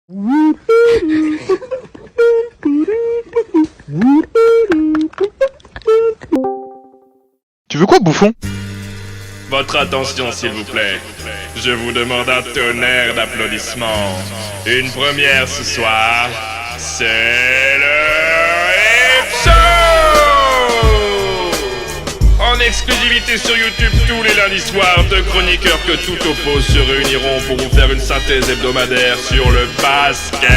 Tu veux quoi, bouffon? Votre attention, s'il vous plaît. Je vous demande un tonnerre d'applaudissements. Une première ce soir, c'est le Hip Show! En exclusivité sur YouTube tous les lundis soirs, deux chroniqueurs que tout oppose se réuniront pour vous faire une synthèse hebdomadaire sur le basketball.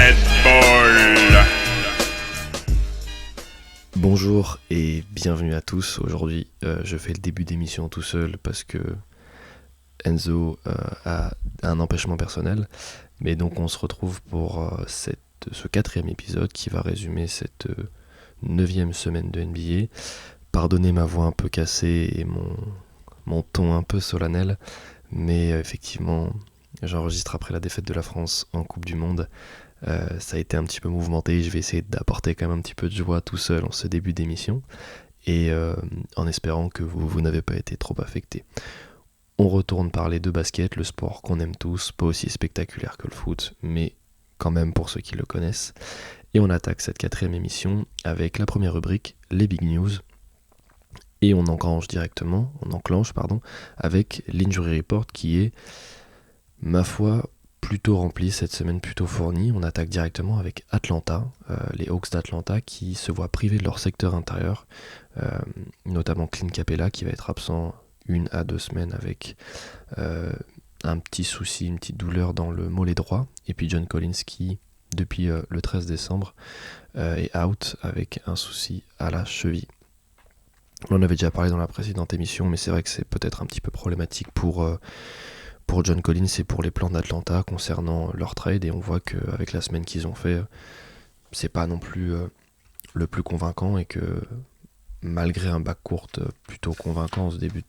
Bonjour et bienvenue à tous. Aujourd'hui, je fais le début d'émission tout seul parce que Enzo a un empêchement personnel. Mais donc on se retrouve pour ce 4e épisode qui va résumer cette 9e semaine de NBA. Pardonnez ma voix un peu cassée et mon ton un peu solennel, mais effectivement, j'enregistre après la défaite de la France en Coupe du Monde. Ça a été un petit peu mouvementé, je vais essayer d'apporter quand même un petit peu de joie tout seul en ce début d'émission, et en espérant que vous n'avez pas été trop affectés. On retourne parler de basket, le sport qu'on aime tous, pas aussi spectaculaire que le foot, mais quand même pour ceux qui le connaissent. Et on attaque cette 4e émission avec la première rubrique, les big news. Et on enclenche avec l'Injury Report qui est, ma foi, plutôt rempli cette semaine, plutôt fourni. On attaque directement avec Atlanta, les Hawks d'Atlanta qui se voient privés de leur secteur intérieur, notamment Clint Capela qui va être absent 1 à 2 semaines avec un petit souci, une petite douleur dans le mollet droit, et puis John Collins qui, depuis le 13 décembre, est out avec un souci à la cheville. On en avait déjà parlé dans la précédente émission, mais c'est vrai que c'est peut-être un petit peu problématique pour John Collins et pour les plans d'Atlanta concernant leur trade, et on voit qu'avec la semaine qu'ils ont fait, c'est pas non plus le plus convaincant, et que malgré un backcourt plutôt convaincant en ce début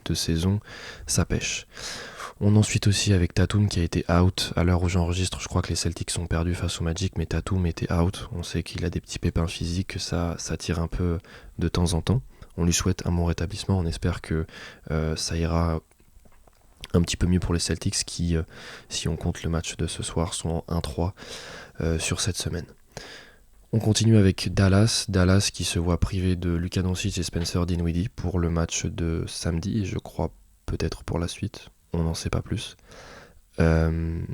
de saison, ça pêche. On ensuite aussi avec Tatum qui a été out. À l'heure où j'enregistre, je crois que les Celtics sont perdus face au Magic, mais Tatum était out. On sait qu'il a des petits pépins physiques, que ça tire un peu de temps en temps. On lui souhaite un bon rétablissement, on espère que ça ira un petit peu mieux pour les Celtics qui, si on compte le match de ce soir, sont en 1-3 sur cette semaine. On continue avec Dallas qui se voit privé de Luka Doncic et Spencer Dinwiddie pour le match de samedi, et je crois peut-être pour la suite, on n'en sait pas plus. Un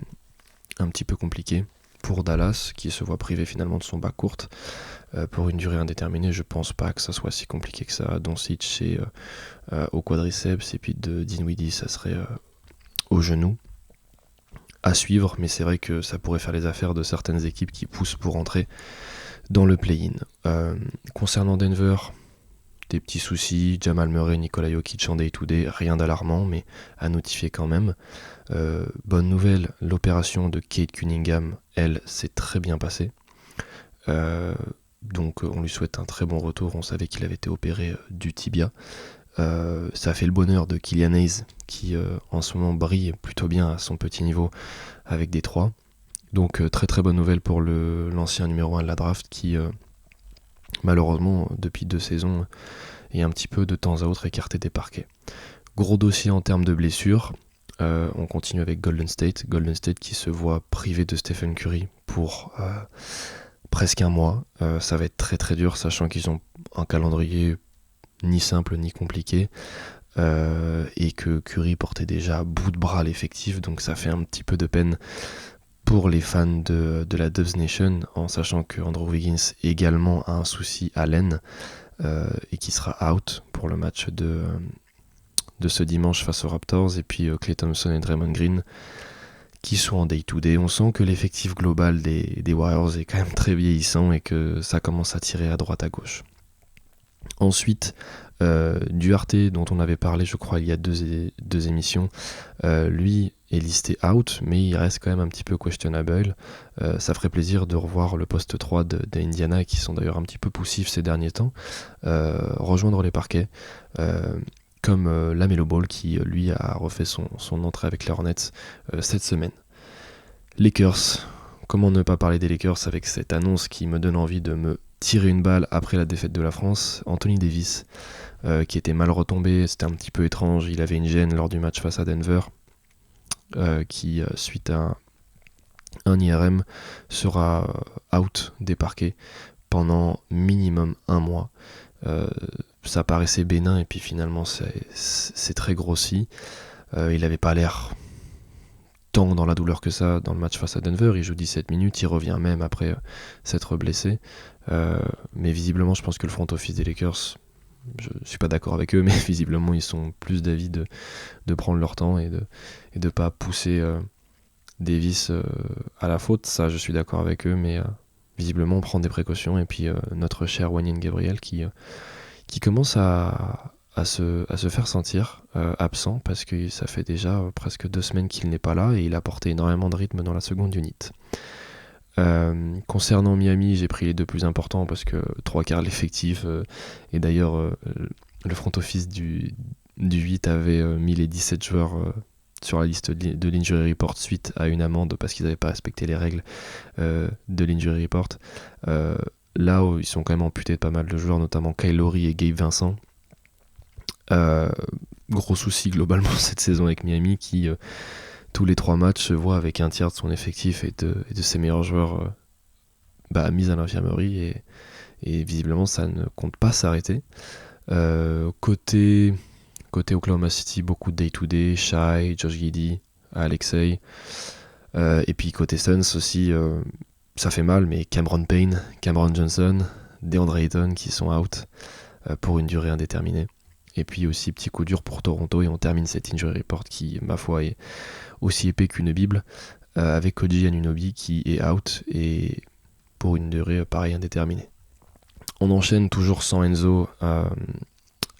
petit peu compliqué pour Dallas qui se voit privé finalement de son backcourt pour une durée indéterminée. Je pense pas que ça soit si compliqué que ça. Doncic et au quadriceps, et puis de Dinwiddie ça serait au genou. À suivre, mais c'est vrai que ça pourrait faire les affaires de certaines équipes qui poussent pour entrer dans le play-in. Concernant Denver, des petits soucis, Jamal Murray, Nikola Jokic en day-to-day, rien d'alarmant, mais à notifier quand même. Bonne nouvelle, l'opération de Kate Cunningham, elle, s'est très bien passée. Donc on lui souhaite un très bon retour. On savait qu'il avait été opéré du tibia. Ça a fait le bonheur de Killian Hayes qui en ce moment brille plutôt bien à son petit niveau avec des 3. Donc très très bonne nouvelle pour l'ancien numéro 1 de la draft qui malheureusement depuis 2 saisons est un petit peu de temps à autre écarté des parquets. Gros dossier en termes de blessures. On continue avec Golden State qui se voit privé de Stephen Curry pour presque un mois. Ça va être très très dur, sachant qu'ils ont un calendrier ni simple ni compliqué, et que Curry portait déjà à bout de bras l'effectif, donc ça fait un petit peu de peine pour les fans de la Dubs Nation, en sachant que Andrew Wiggins également a un souci à l'aine et qui sera out pour le match de ce dimanche face aux Raptors, et puis Klay Thompson et Draymond Green qui sont en day-to-day. On sent que l'effectif global des Warriors est quand même très vieillissant et que ça commence à tirer à droite à gauche. Ensuite, Duarte, dont on avait parlé je crois il y a deux émissions, lui est listé out, mais il reste quand même un petit peu questionable. Ça ferait plaisir de revoir le poste 3 d'Indiana, qui sont d'ailleurs un petit peu poussifs ces derniers temps, rejoindre les parquets, comme LaMelo Ball qui lui a refait son entrée avec les Hornets cette semaine. Lakers, comment ne pas parler des Lakers avec cette annonce qui me donne envie de me tirer une balle après la défaite de la France. Anthony Davis qui était mal retombé, c'était un petit peu étrange, il avait une gêne lors du match face à Denver qui suite à un IRM sera out des parquets pendant minimum 1 mois. Ça paraissait bénin et puis finalement c'est très grossi. Il n'avait pas l'air tant dans la douleur que ça dans le match face à Denver. Il joue 17 minutes, il revient même après s'être blessé. Mais visiblement, je pense que le front office des Lakers, je suis pas d'accord avec eux, mais visiblement ils sont plus d'avis de prendre leur temps et de pas pousser Davis à la faute. Ça, je suis d'accord avec eux, mais visiblement on prend des précautions. Et puis notre cher Wenyen Gabriel qui commence à se faire sentir absent, parce que ça fait déjà presque 2 semaines qu'il n'est pas là et il a apporté énormément de rythme dans la seconde unit. Concernant Miami, j'ai pris les 2 plus importants parce que 3/4 l'effectif, et d'ailleurs le front office du 8 avait mis les 17 joueurs sur la liste de l'Injury Report suite à une amende parce qu'ils n'avaient pas respecté les règles de l'Injury Report. Là où ils sont quand même amputés de pas mal de joueurs, notamment Kyle Lowry et Gabe Vincent. Gros souci globalement cette saison avec Miami qui tous les 3 matchs se voit avec un tiers de son effectif et de ses meilleurs joueurs mis à l'infirmerie, et visiblement ça ne compte pas s'arrêter. Côté Oklahoma City, beaucoup de day-to-day, Shai, Josh Giddey, Alexei, et puis côté Suns aussi, ça fait mal, mais Cameron Payne, Cameron Johnson, DeAndre Ayton qui sont out pour une durée indéterminée. Et puis aussi petit coup dur pour Toronto, et on termine cette injury report qui, ma foi, est aussi épais qu'une bible, avec Koji Anunoby qui est out et pour une durée pareil indéterminée. On enchaîne toujours sans Enzo,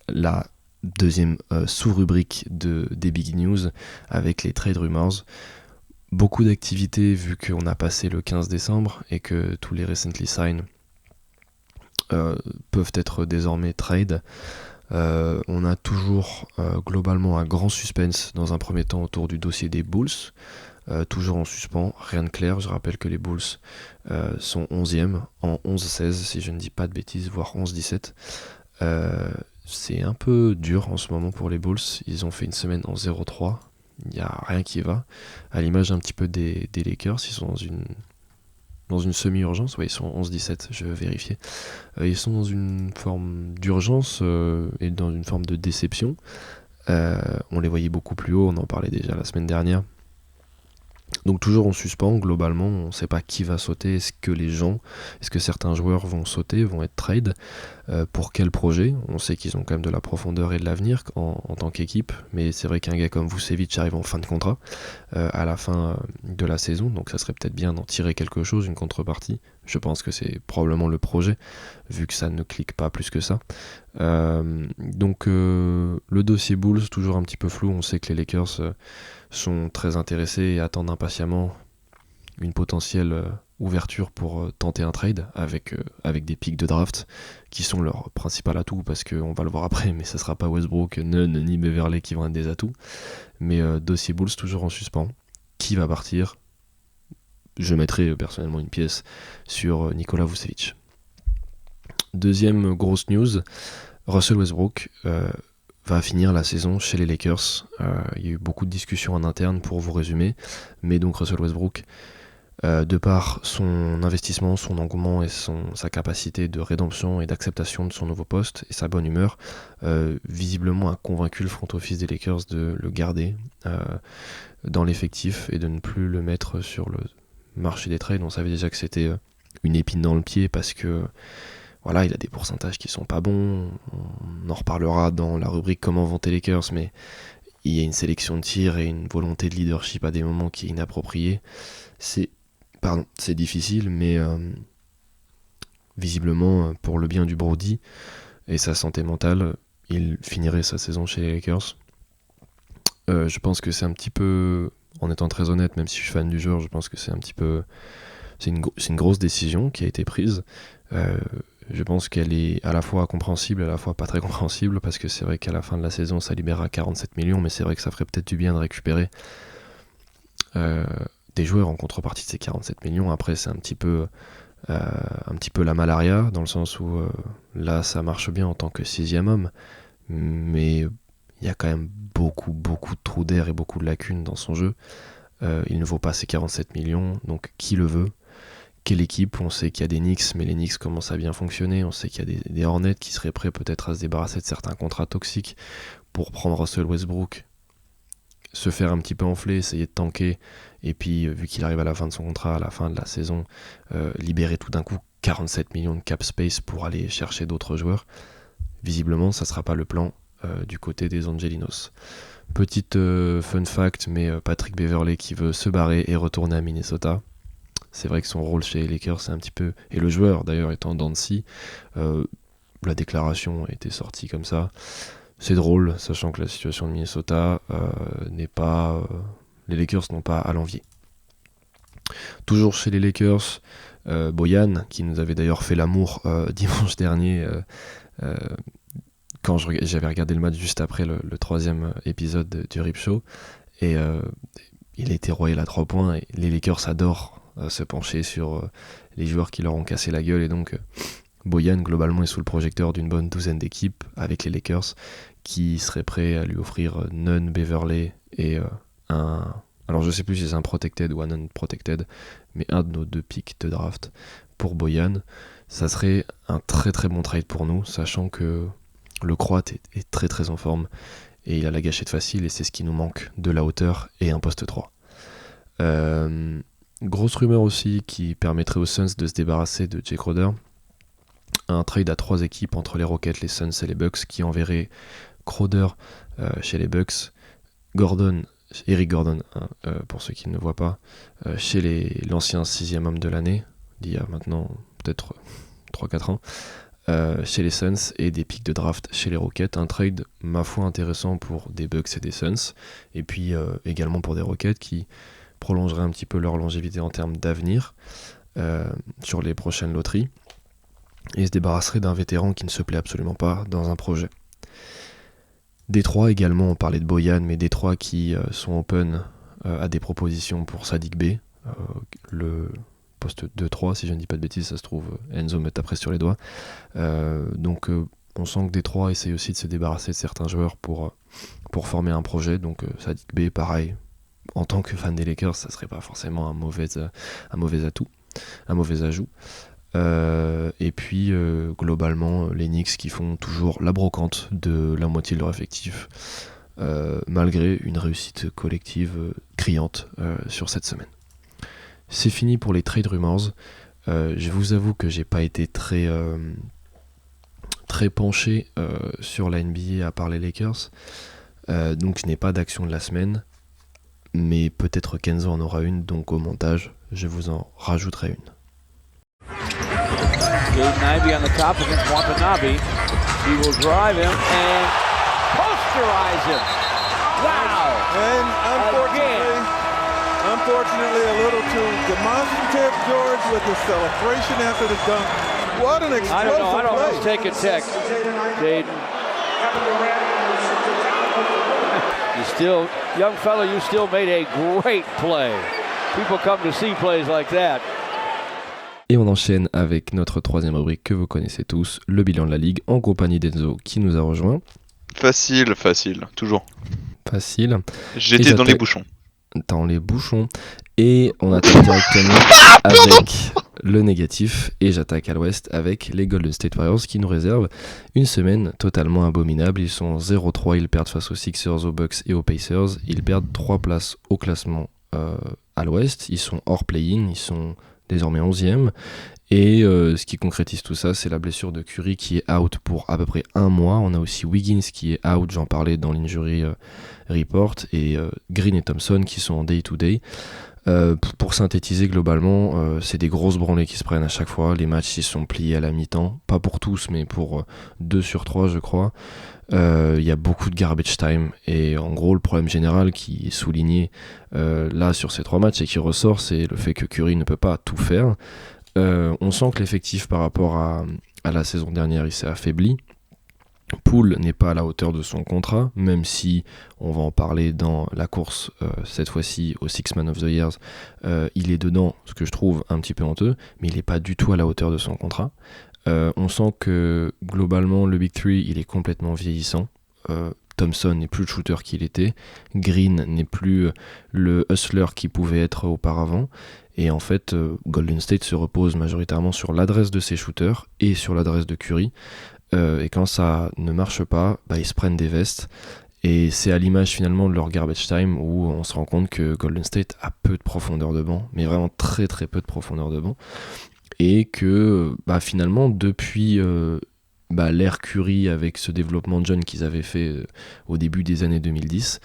la deuxième sous-rubrique des Big News avec les trade rumors. Beaucoup d'activités vu qu'on a passé le 15 décembre et que tous les recently signed peuvent être désormais trade. On a toujours globalement un grand suspense dans un premier temps autour du dossier des Bulls, toujours en suspens, rien de clair. Je rappelle que les Bulls sont 11e en 11-16 si je ne dis pas de bêtises, voire 11-17. C'est un peu dur en ce moment pour les Bulls, ils ont fait une semaine en 0-3, il n'y a rien qui va, à l'image un petit peu des Lakers. Ils sont dans une semi-urgence, ouais, ils sont 11-17, je vais vérifier. Ils sont dans une forme d'urgence et dans une forme de déception. On les voyait beaucoup plus haut, on en parlait déjà la semaine dernière. Donc toujours en suspens, globalement, on ne sait pas qui va sauter, est-ce que certains joueurs vont sauter, vont être trade, pour quel projet. On sait qu'ils ont quand même de la profondeur et de l'avenir en tant qu'équipe, mais c'est vrai qu'un gars comme Vucevic arrive en fin de contrat, à la fin de la saison, donc ça serait peut-être bien d'en tirer quelque chose, une contrepartie. Je pense que c'est probablement le projet, vu que ça ne clique pas plus que ça. Donc le dossier Bulls, toujours un petit peu flou, on sait que les Lakers sont très intéressés et attendent impatiemment une potentielle ouverture pour tenter un trade avec des picks de draft qui sont leur principal atout, parce qu'on va le voir après, mais ce sera pas Westbrook, Nunn ni Beverley qui vont être des atouts. Mais dossier Bulls toujours en suspens. Qui va partir ? Je mettrai personnellement une pièce sur Nikola Vucevic. Deuxième grosse news, Russell Westbrook va finir la saison chez les Lakers. Il y a eu beaucoup de discussions en interne pour vous résumer, mais donc Russell Westbrook, de par son investissement, son engouement et sa capacité de rédemption et d'acceptation de son nouveau poste et sa bonne humeur, visiblement a convaincu le front office des Lakers de le garder dans l'effectif et de ne plus le mettre sur le marché des trades. On savait déjà que c'était une épine dans le pied parce que voilà, il a des pourcentages qui sont pas bons. On en reparlera dans la rubrique comment vont les Lakers, mais il y a une sélection de tirs et une volonté de leadership à des moments qui est inappropriée. C'est difficile, mais visiblement pour le bien du Brody et sa santé mentale, il finirait sa saison chez les Lakers. Je pense que c'est un petit peu, en étant très honnête, même si je suis fan du joueur, je pense que c'est un petit peu, c'est une grosse décision qui a été prise. Je pense qu'elle est à la fois compréhensible et à la fois pas très compréhensible, parce que c'est vrai qu'à la fin de la saison ça libérera 47 millions, mais c'est vrai que ça ferait peut-être du bien de récupérer des joueurs en contrepartie de ces 47 millions. Après c'est un petit peu la malaria, dans le sens où là ça marche bien en tant que 6e homme, mais il y a quand même beaucoup de trous d'air et beaucoup de lacunes dans son jeu. il ne vaut pas ces 47 millions, donc qui le veut ? Quelle équipe ? On sait qu'il y a des Knicks, mais les Knicks commencent à bien fonctionner. On sait qu'il y a des Hornets qui seraient prêts peut-être à se débarrasser de certains contrats toxiques pour prendre Russell Westbrook, se faire un petit peu enfler, essayer de tanker, et puis vu qu'il arrive à la fin de son contrat, à la fin de la saison, libérer tout d'un coup 47 millions de cap space pour aller chercher d'autres joueurs. Visiblement, ça ne sera pas le plan du côté des Angelinos. Petite fun fact, mais Patrick Beverley qui veut se barrer et retourner à Minnesota. C'est vrai que son rôle chez les Lakers, c'est un petit peu... Et le joueur, d'ailleurs, étant Dancy, la déclaration a été sortie comme ça. C'est drôle, sachant que la situation de Minnesota n'est pas... les Lakers n'ont pas à l'envier. Toujours chez les Lakers, Bojan, qui nous avait d'ailleurs fait l'amour dimanche dernier, quand j'avais regardé le match juste après le troisième épisode du Rip Show, et il a été royal à 3 points, et les Lakers adorent se pencher sur les joueurs qui leur ont cassé la gueule, et donc Bojan globalement est sous le projecteur d'une bonne douzaine d'équipes avec les Lakers qui seraient prêts à lui offrir Nunn, Beverley et un... Alors je sais plus si c'est un protected ou un unprotected, mais un de nos 2 picks de draft pour Bojan. Ça serait un très très bon trade pour nous, sachant que le Croate est très très en forme et il a la gâchette facile, et c'est ce qui nous manque, de la hauteur et un poste 3. Grosse rumeur aussi qui permettrait aux Suns de se débarrasser de Jay Crowder. Un trade à 3 équipes entre les Rockets, les Suns et les Bucks qui enverrait Crowder chez les Bucks, Eric Gordon, pour ceux qui ne le voient pas, chez l'ancien 6e homme de l'année, d'il y a maintenant peut-être 3-4 ans, chez les Suns, et des picks de draft chez les Rockets. Un trade, ma foi, intéressant pour des Bucks et des Suns, et puis également pour des Rockets qui prolongeraient un petit peu leur longévité en termes d'avenir sur les prochaines loteries, et se débarrasseraient d'un vétéran qui ne se plaît absolument pas dans un projet. Détroit également, on parlait de Bojan, mais Détroit qui sont open à des propositions pour Saddiq Bey, le poste 2-3, si je ne dis pas de bêtises, ça se trouve, Enzo me taperait sur les doigts. Donc on sent que Détroit essaye aussi de se débarrasser de certains joueurs pour former un projet, donc Saddiq Bey, pareil, en tant que fan des Lakers, ça serait pas forcément un mauvais ajout. Et puis globalement les Knicks qui font toujours la brocante de la moitié de leur effectif, malgré une réussite collective criante sur cette semaine. C'est fini pour les trade rumors. Je vous avoue que j'ai pas été très penché sur la NBA à part les Lakers, donc je n'ai pas d'action de la semaine, mais peut-être Kenzo en aura une, donc au montage je vous en rajouterai une. Jaden Ivey on the top against Watanabe. He will drive him and posterize him. Wow! And unfortunately a little too demonstrative, George, with the celebration after the dunk. What an explosive I don't know. I'd play. almost take a tech, Jaden. Young fella, you still made a great play. People come to see plays like that. Et on enchaîne avec notre 3e rubrique que vous connaissez tous, le bilan de la Ligue, en compagnie d'Enzo qui nous a rejoint. Facile, toujours. Facile. J'étais dans les bouchons. Dans les bouchons. Et on attaque directement avec le négatif. Et j'attaque à l'ouest avec les Golden State Warriors qui nous réservent une semaine totalement abominable. Ils sont 0-3, ils perdent face aux Sixers, aux Bucks et aux Pacers. Ils perdent 3 places au classement à l'ouest. Ils sont hors play-in, ils sont désormais 11e, et ce qui concrétise tout ça, c'est la blessure de Curry qui est out pour à peu près 1 mois. On a aussi Wiggins qui est out, j'en parlais dans l'injury report, et Green et Thompson qui sont en day-to-day. Pour synthétiser globalement, c'est des grosses branlées qui se prennent à chaque fois. Les matchs ils sont pliés à la mi-temps, pas pour tous, mais pour 2 sur 3 je crois. Il y a beaucoup de garbage time, et en gros le problème général qui est souligné là sur ces 3 matchs et qui ressort, c'est le fait que Curry ne peut pas tout faire. On sent que l'effectif par rapport à la saison dernière il s'est affaibli. Poole n'est pas à la hauteur de son contrat, même si on va en parler dans la course cette fois-ci au Six Man of the Years, il est dedans, ce que je trouve un petit peu honteux, mais il n'est pas du tout à la hauteur de son contrat. On sent que globalement le Big Three il est complètement vieillissant. Thompson n'est plus le shooter qu'il était, Green n'est plus le hustler qu'il pouvait être auparavant, et en fait Golden State se repose majoritairement sur l'adresse de ses shooters et sur l'adresse de Curry, et quand ça ne marche pas, ils se prennent des vestes, et c'est à l'image finalement de leur garbage time où on se rend compte que Golden State a peu de profondeur de banc, mais vraiment très très peu de profondeur de banc, et que finalement depuis l'ère Curry avec ce développement de jeunes qu'ils avaient fait au début des années 2010,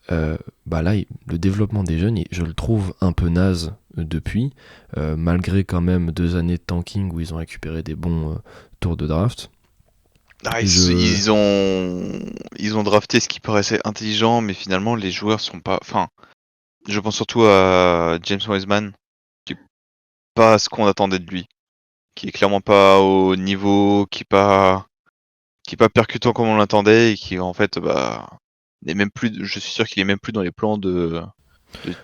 là le développement des jeunes je le trouve un peu naze depuis, malgré quand même 2 années de tanking où ils ont récupéré des bons tours de draft. Ils ont drafté ce qui paraissait intelligent, mais finalement les joueurs sont pas. Enfin, je pense surtout à James Wiseman, qui est pas ce qu'on attendait de lui, qui est clairement pas au niveau, qui est pas percutant comme on l'attendait, et qui en fait n'est même plus. Je suis sûr qu'il est même plus dans les plans de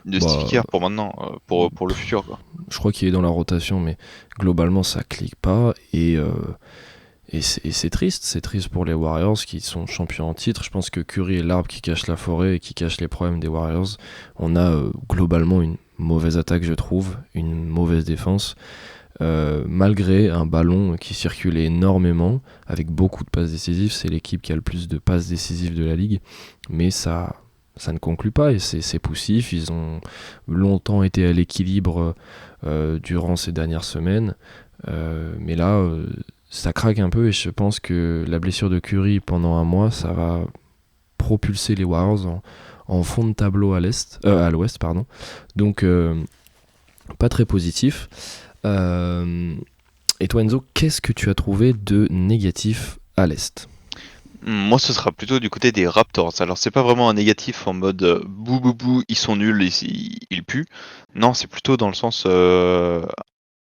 Steve Kerr pour maintenant, pour le futur, quoi. Je crois qu'il est dans la rotation, mais globalement ça clique pas, et c'est triste pour les Warriors qui sont champions en titre. Je pense que Curry est l'arbre qui cache la forêt et qui cache les problèmes des Warriors. On a globalement une mauvaise attaque, je trouve, une mauvaise défense, malgré un ballon qui circulait énormément, avec beaucoup de passes décisives. C'est l'équipe qui a le plus de passes décisives de la ligue, mais ça ne conclut pas, et c'est poussif. Ils ont longtemps été à l'équilibre durant ces dernières semaines, mais là ça craque un peu, et je pense que la blessure de Curry pendant un mois, ça va propulser les Warriors en fond de tableau à l'ouest. Donc pas très positif. Et toi Enzo, qu'est-ce que tu as trouvé de négatif à l'est ? Moi, ce sera plutôt du côté des Raptors. Alors, c'est pas vraiment un négatif en mode bou bou bou, ils sont nuls, ils puent. Non, c'est plutôt dans le sens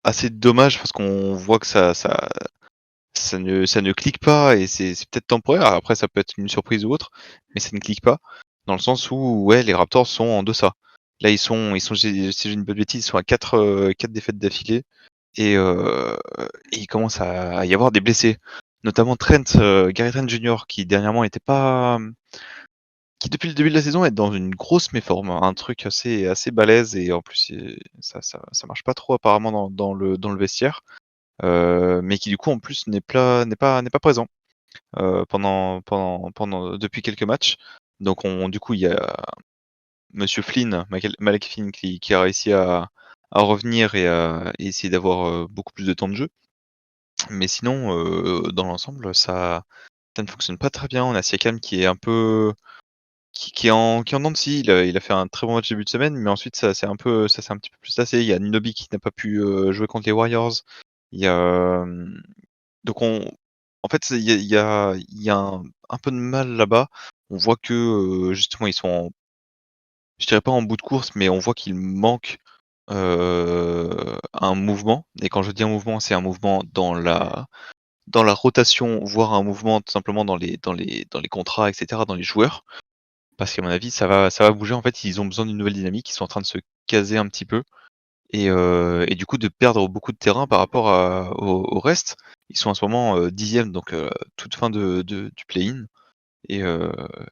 assez dommage, parce qu'on voit que ça ne clique pas, et c'est peut-être temporaire. Après, ça peut être une surprise ou autre, mais ça ne clique pas. Dans le sens où, les Raptors sont en deçà. Là, ils sont si j'ai une bonne bêtise, ils sont à 4 défaites d'affilée, et il commence à y avoir des blessés. Notamment Gary Trent Jr., qui dernièrement était pas. Qui depuis le début de la saison est dans une grosse méforme, un truc assez balèze, et en plus ça marche pas trop apparemment dans le vestiaire. Mais qui du coup en plus n'est pas présent depuis quelques matchs. Donc du coup il y a Monsieur Flynn, Malek Flynn, qui a réussi à revenir et à essayer d'avoir beaucoup plus de temps de jeu. Mais sinon dans l'ensemble ça ne fonctionne pas très bien. On a Siakam qui est un peu qui est en dents de scie. Il a fait un très bon match début de semaine, mais ensuite ça s'est un petit peu plus tassé. Il y a Nunobi qui n'a pas pu jouer contre les Warriors. Il y a donc en fait il y a un peu de mal là-bas. On voit que justement ils sont je dirais pas en bout de course, mais on voit qu'il manque un mouvement. Et quand je dis un mouvement, c'est un mouvement dans la rotation, voire un mouvement tout simplement dans les contrats, etc., dans les joueurs. Parce qu'à mon avis, ça va bouger. En fait, ils ont besoin d'une nouvelle dynamique. Ils sont en train de se caser un petit peu. Et du coup, de perdre beaucoup de terrain par rapport au reste. Ils sont en ce moment 10e, donc toute fin du play-in. Et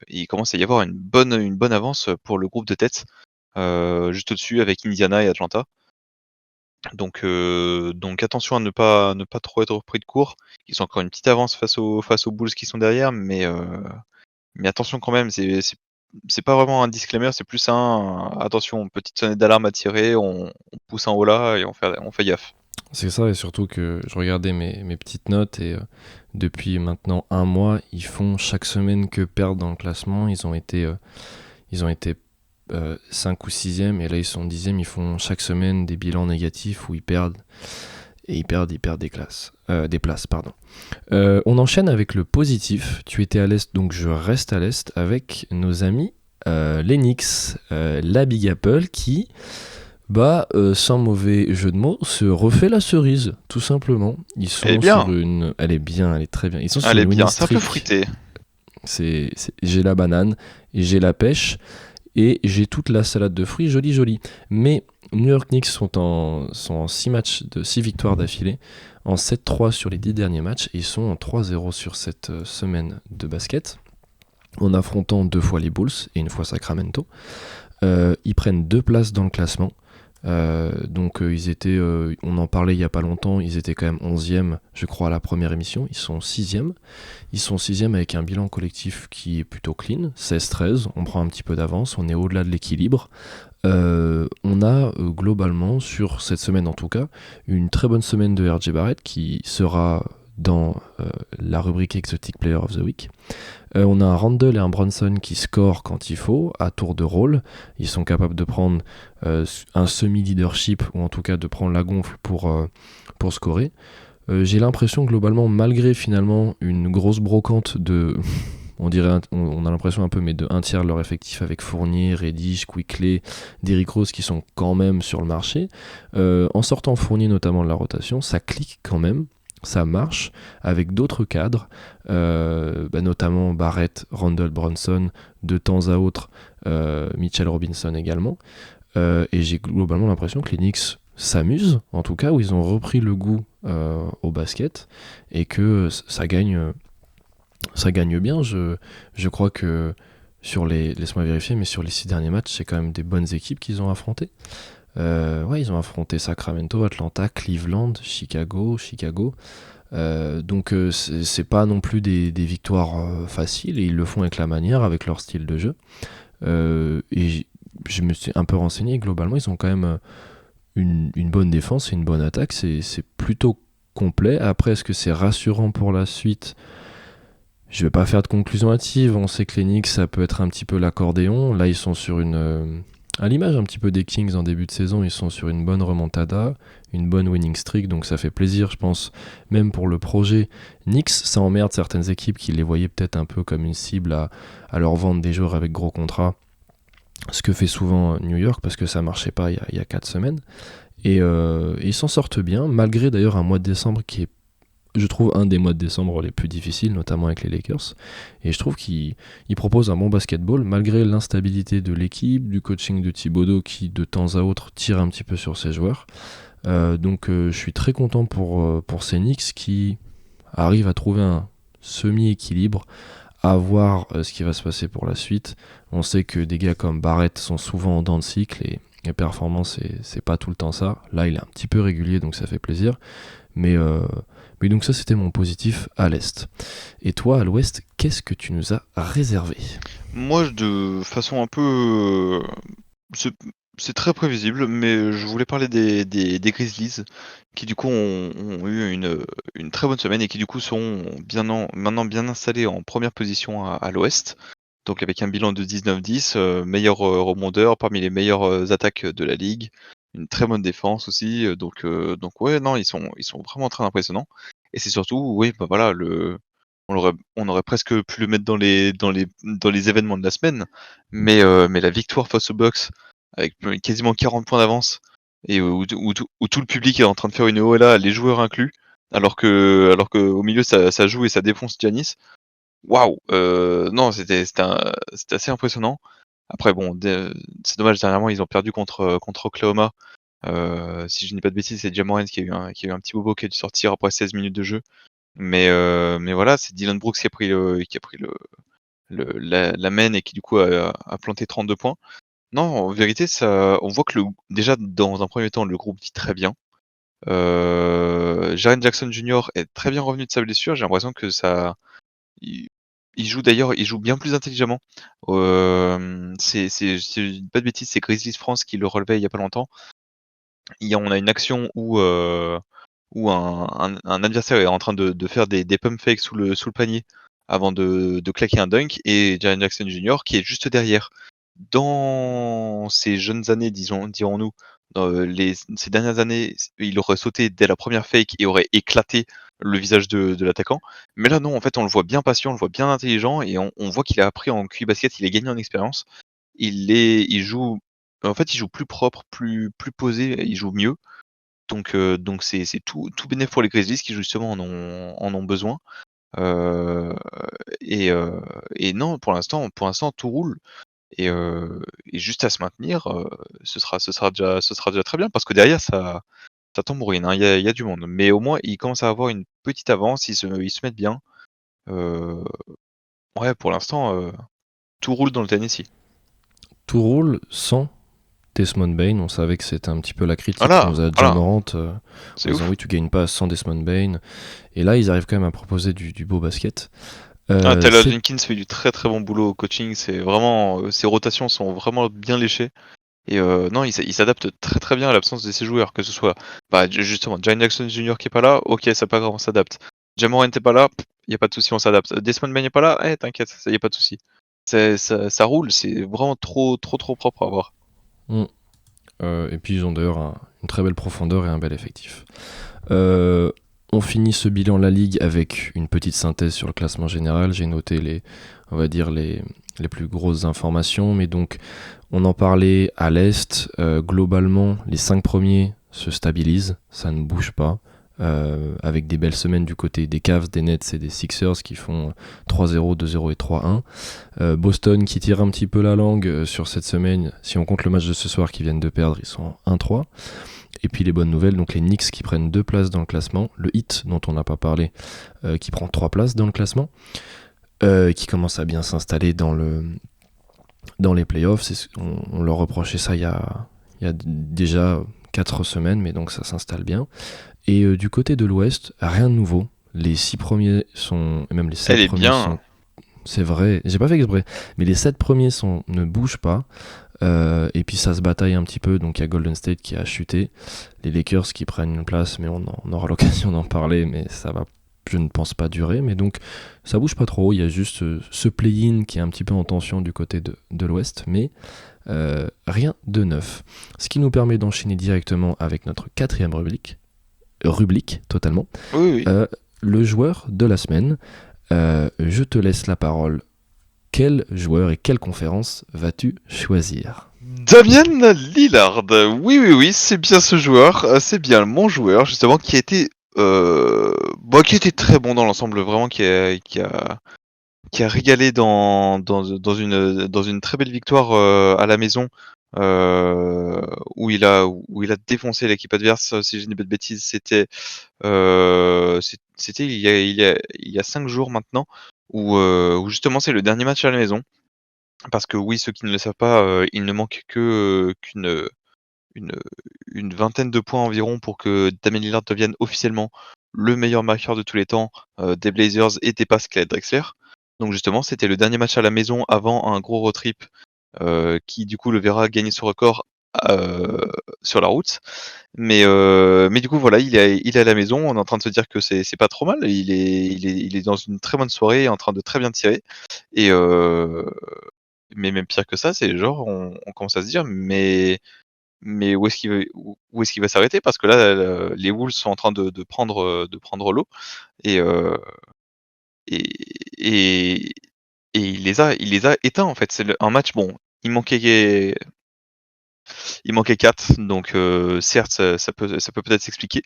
il commence à y avoir une bonne avance pour le groupe de tête. Juste au-dessus avec Indiana et Atlanta. Donc attention à ne pas trop être pris de court. Ils ont encore une petite avance face aux Bulls qui sont derrière, mais attention quand même, c'est pas vraiment un disclaimer, c'est plus attention, petite sonnette d'alarme à tirer, on pousse un haut là et on fait gaffe. C'est ça, et surtout que je regardais mes petites notes, et depuis maintenant un mois, ils font chaque semaine que perdre dans le classement. Ils ont été 5 ou 6e, et là ils sont 10e. Ils font chaque semaine des bilans négatifs où ils perdent des places. On enchaîne avec le positif. Tu étais à l'Est, donc je reste à l'Est avec nos amis les Knicks, la Big Apple qui, sans mauvais jeu de mots, se refait la cerise, tout simplement. Ils sont elle est bien, elle est très bien. Ils sont sur une winning streak. C'est un peu fruité. J'ai la banane, et j'ai la pêche, et j'ai toute la salade de fruits, joli. Mais New York Knicks sont en 6 victoires d'affilée, en 7-3 sur les 10 derniers matchs, et ils sont en 3-0 sur cette semaine de basket. en affrontant 2 fois les Bulls et 1 fois Sacramento. Ils prennent 2 places dans le classement. Donc ils étaient, on en parlait il n'y a pas longtemps, ils étaient quand même 11e, je crois, à la première émission. Ils sont 6e. Ils sont 6e avec un bilan collectif qui est plutôt clean, 16-13. On prend un petit peu d'avance, on est au-delà de l'équilibre. On a globalement, sur cette semaine en tout cas, une très bonne semaine de RJ Barrett qui sera dans la rubrique Exotic Player of the Week. On a un Randle et un Brunson qui scorent quand il faut, à tour de rôle. Ils sont capables de prendre un semi-leadership, ou en tout cas de prendre la gonfle pour scorer. J'ai l'impression globalement, malgré finalement une grosse brocante de... on a l'impression un peu, mais de un tiers de leur effectif avec Fournier, Reddish, Quickley, Derrick Rose qui sont quand même sur le marché. En sortant Fournier notamment de la rotation, ça clique quand même. Ça marche avec d'autres cadres, notamment Barrett, Randle, Brunson, de temps à autre Mitchell Robinson également. Et j'ai globalement l'impression que les Knicks s'amusent, en tout cas où ils ont repris le goût au basket et que ça gagne bien. Je crois que laisse-moi vérifier, mais sur les 6 derniers matchs, c'est quand même des bonnes équipes qu'ils ont affrontées. Ils ont affronté Sacramento, Atlanta, Cleveland, Chicago. Donc c'est pas non plus des victoires faciles, et ils le font avec la manière, avec leur style de jeu. Et je me suis un peu renseigné, globalement ils ont quand même une bonne défense et une bonne attaque, c'est plutôt complet. Après, est-ce que c'est rassurant pour la suite ? Je vais pas faire de conclusion hâtive, on sait que les Knicks ça peut être un petit peu l'accordéon. Là ils sont sur à l'image un petit peu des Kings en début de saison, ils sont sur une bonne remontada, une bonne winning streak, donc ça fait plaisir, je pense, même pour le projet. Knicks, ça emmerde certaines équipes qui les voyaient peut-être un peu comme une cible à leur vendre des joueurs avec gros contrats, ce que fait souvent New York, parce que ça marchait pas il y a 4 semaines. Et ils s'en sortent bien, malgré d'ailleurs un mois de décembre qui est, je trouve, un des mois de décembre les plus difficiles, notamment avec les Lakers. Et je trouve qu'ils proposent un bon basketball, malgré l'instabilité de l'équipe, du coaching de Thibodeau qui, de temps à autre, tire un petit peu sur ses joueurs. Donc je suis très content pour ces Knicks qui arrivent à trouver un semi-équilibre, à voir ce qui va se passer pour la suite. On sait que des gars comme Barrett sont souvent en dents de cycle, et les performances, c'est pas tout le temps ça. Là, il est un petit peu régulier, donc ça fait plaisir. Mais donc ça, c'était mon positif à l'Est. Et toi, à l'Ouest, qu'est-ce que tu nous as réservé ? Moi, de façon un peu... c'est très prévisible, mais je voulais parler des Grizzlies, qui du coup ont eu une très bonne semaine et qui du coup sont maintenant bien installés en première position à l'Ouest. Donc avec un bilan de 19-10, meilleur rebondeur, parmi les meilleures attaques de la ligue, une très bonne défense aussi. Donc ouais, non, ils sont vraiment très impressionnants. Et c'est surtout, oui, bah voilà, on aurait presque pu le mettre dans les événements de la semaine, mais la victoire face aux Bucks avec quasiment 40 points d'avance et où tout le public est en train de faire une OLA, les joueurs inclus, alors que au milieu ça joue et ça défonce Giannis. Waouh, non, c'était assez impressionnant. Après bon, c'est dommage, dernièrement ils ont perdu contre Oklahoma. Si je dis pas de bêtises, c'est Ja Morant qui a eu un petit bobo qui a dû sortir après 16 minutes de jeu. Mais voilà, c'est Dylan Brooks qui a pris la main et qui du coup a planté 32 points. Non, en vérité, on voit que déjà dans un premier temps, le groupe vit très bien. Jaren Jackson Jr. est très bien revenu de sa blessure. J'ai l'impression que il joue bien plus intelligemment. C'est pas de bêtises, c'est Grizzlies France qui le relevait il y a pas longtemps. On a une action où un adversaire est en train de faire des pump fakes sous le panier avant de claquer un dunk, et Jaren Jackson Jr. qui est juste derrière. Dans ses jeunes années, dirons-nous, ces dernières années, il aurait sauté dès la première fake et aurait éclaté le visage de l'attaquant. Mais là non, en fait on le voit bien patient, on le voit bien intelligent, et on voit qu'il a appris en QI basket, il a gagné en expérience. Il joue plus propre, plus posé, il joue mieux. Donc c'est tout bénef pour les Grizzlies qui justement en ont besoin. Et non, pour l'instant tout roule, et juste à se maintenir, ce sera déjà très bien, parce que derrière ça tambourinne, hein, il y a du monde. Mais au moins ils commencent à avoir une petite avance, ils se mettent bien. Ouais, pour l'instant, tout roule dans le Tennessee. Tout roule sans Desmond Bane. On savait que c'était un petit peu la critique Voilà, qu'on faisait à voilà. Jamorant en C'est disant ouf. oui, tu gagnes pas sans Desmond Bane. Et là, ils arrivent quand même à proposer du beau basket. Taylor C'est- Jenkins fait du très très bon boulot au coaching. C'est vraiment, ses rotations sont vraiment bien léchées. Et non, il s'adapte très très bien à l'absence de ses joueurs, que ce soit justement Jaren Jackson Jr. qui est pas là, ok, c'est pas grave, on s'adapte. Ja Morant est pas là, y a pas de souci, on s'adapte. Desmond Bane est pas là, t'inquiète, y a pas de souci. Ça roule, c'est vraiment trop trop trop propre à voir. Et puis ils ont d'ailleurs une très belle profondeur et un bel effectif. On finit ce bilan La Ligue avec une petite synthèse sur le classement général. J'ai noté on va dire les plus grosses informations, mais donc on en parlait à l'Est. Globalement, les 5 premiers se stabilisent, ça ne bouge pas. Avec des belles semaines du côté des Cavs, des Nets et des Sixers qui font 3-0, 2-0 et 3-1. Boston qui tire un petit peu la langue sur cette semaine. Si on compte le match de ce soir qu'ils viennent de perdre, ils sont 1-3. Et puis les bonnes nouvelles, donc les Knicks qui prennent 2 places dans le classement, le Heat dont on n'a pas parlé qui prend 3 places dans le classement, qui commence à bien s'installer dans les playoffs. On leur reprochait ça il y a déjà 4 semaines, mais donc ça s'installe bien. Et du côté de l'Ouest, rien de nouveau. Les 6 premiers sont, et même les 7 Elle est premiers bien. sont... C'est vrai, j'ai pas fait exprès, mais les 7 premiers ne bougent pas. Et puis ça se bataille un petit peu, donc il y a Golden State qui a chuté, les Lakers qui prennent une place, mais on aura l'occasion d'en parler, mais ça va, je ne pense pas durer, mais donc ça bouge pas trop, il y a juste ce play-in qui est un petit peu en tension du côté de l'Ouest, mais rien de neuf. Ce qui nous permet d'enchaîner directement avec notre 4e rubrique totalement, Oui. le joueur de la semaine. Je te laisse la parole. Quel joueur et quelle conférence vas-tu choisir ? Damien Lillard, oui, c'est bien ce joueur, c'est bien mon joueur justement qui a été, qui était très bon dans l'ensemble, vraiment qui a régalé dans une très belle victoire à la maison, où il a défoncé l'équipe adverse. Si je dis pas de bêtises, c'était il y a 5 jours maintenant, où justement c'est le dernier match à la maison. Parce que oui, ceux qui ne le savent pas, il ne manque une, une vingtaine de points environ pour que Damian Lillard devienne officiellement le meilleur marqueur de tous les temps des Blazers et dépasse Clyde Drexler. Donc justement, c'était le dernier match à la maison avant un gros road trip qui du coup le verra gagner ce record sur la route. Mais du coup voilà, il est à la maison, on est en train de se dire que c'est pas trop mal. Il est dans une très bonne soirée, en train de très bien tirer. Et mais même pire que ça, c'est genre on commence à se dire mais où est-ce qu'il va s'arrêter? Parce que là, les Wolves sont en train de prendre l'eau et heu et et et il les a éteints, en fait. C'est un match, bon, il manquait 4, donc certes, ça peut peut-être s'expliquer,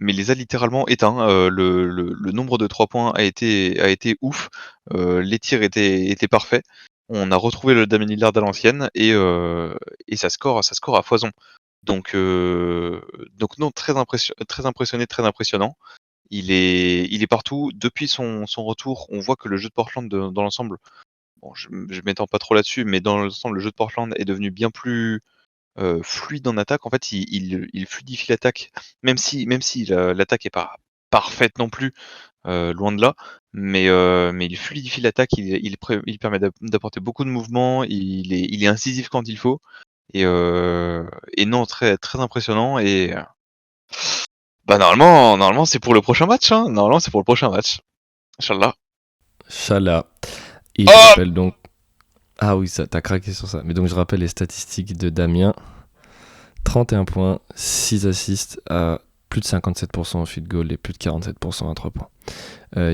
mais il les a littéralement éteints. Le nombre de 3 points a été ouf. Les tirs étaient parfaits. On a retrouvé le Damian Lillard à l'ancienne et ça score à foison. Donc non, très impressionné, très impressionnant. Il est partout. Depuis son retour, on voit que le jeu de Portland dans l'ensemble, bon, je m'étends pas trop là-dessus, mais dans l'ensemble, le jeu de Portland est devenu bien plus fluide en attaque. En fait, il fluidifie l'attaque, même si l'attaque est pas parfaite non plus, loin de là, mais il fluidifie l'attaque, il permet d'apporter beaucoup de mouvements, il est incisif quand il faut et non, très très impressionnant et normalement c'est pour le prochain match, hein. Normalement c'est pour le prochain match. Inch'Allah. Chala. Et je Oh rappelle donc... Ah oui, ça, t'as craqué sur ça. Mais donc je rappelle les statistiques de Damien. 31 points, 6 assists à plus de 57% au field goal et plus de 47% à 3 points.